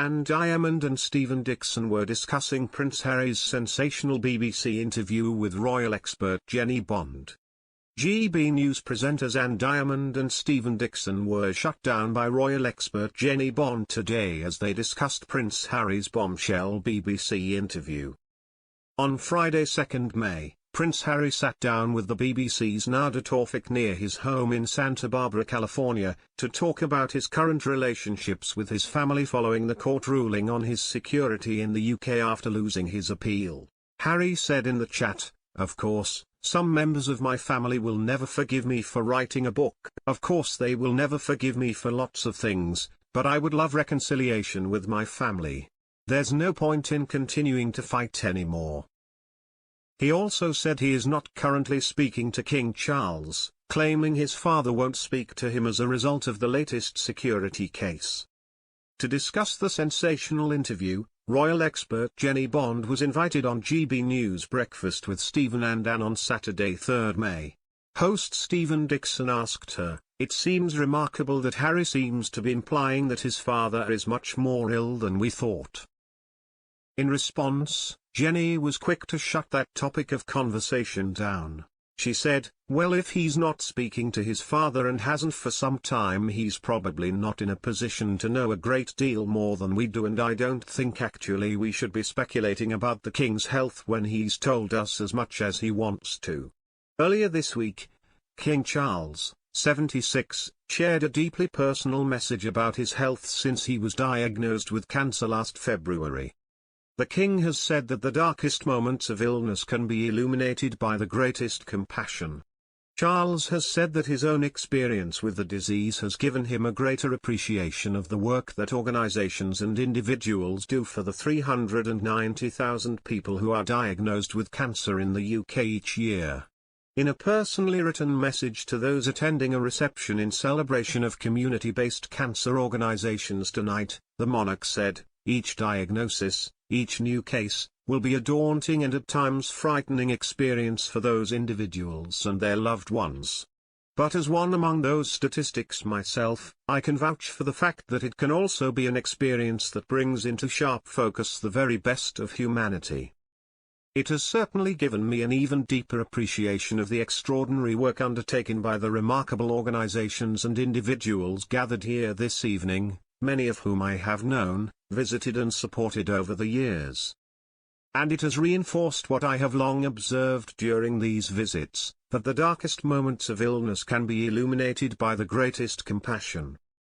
and Diamond and Stephen Dixon were discussing Prince Harry's sensational BBC interview with royal expert Jennie Bond. GB News presenters and Diamond and Stephen Dixon were shut down by royal expert Jennie Bond today as they discussed Prince Harry's bombshell BBC interview. On Friday 2nd May, Prince Harry sat down with the BBC's Nada Tawfik near his home in Santa Barbara, California, to talk about his current relationships with his family following the court ruling on his security in the UK after losing his appeal. Harry said in the chat, "Of course, some members of my family will never forgive me for writing a book. Of course they will never forgive me for lots of things, but I would love reconciliation with my family. There's no point in continuing to fight anymore." He also said he is not currently speaking to King Charles, claiming his father won't speak to him as a result of the latest security case. To discuss the sensational interview, royal expert Jennie Bond was invited on GB News Breakfast with Stephen and Anne on Saturday 3rd May. Host Stephen Dixon asked her, "It seems remarkable that Harry seems to be implying that his father is much more ill than we thought." In response, Jennie was quick to shut that topic of conversation down. She said, "Well, if he's not speaking to his father and hasn't for some time, he's probably not in a position to know a great deal more than we do, and I don't think actually we should be speculating about the king's health when he's told us as much as he wants to." Earlier this week, King Charles, 76, shared a deeply personal message about his health since he was diagnosed with cancer last February. The king has said that the darkest moments of illness can be illuminated by the greatest compassion. Charles has said that his own experience with the disease has given him a greater appreciation of the work that organizations and individuals do for the 390,000 people who are diagnosed with cancer in the UK each year. In a personally written message to those attending a reception in celebration of community-based cancer organizations tonight, the monarch said, "Each diagnosis, each new case, will be a daunting and at times frightening experience for those individuals and their loved ones. But as one among those statistics myself, I can vouch for the fact that it can also be an experience that brings into sharp focus the very best of humanity. It has certainly given me an even deeper appreciation of the extraordinary work undertaken by the remarkable organizations and individuals gathered here this evening, many of whom I have known, visited and supported over the years. And it has reinforced what I have long observed during these visits, that the darkest moments of illness can be illuminated by the greatest compassion.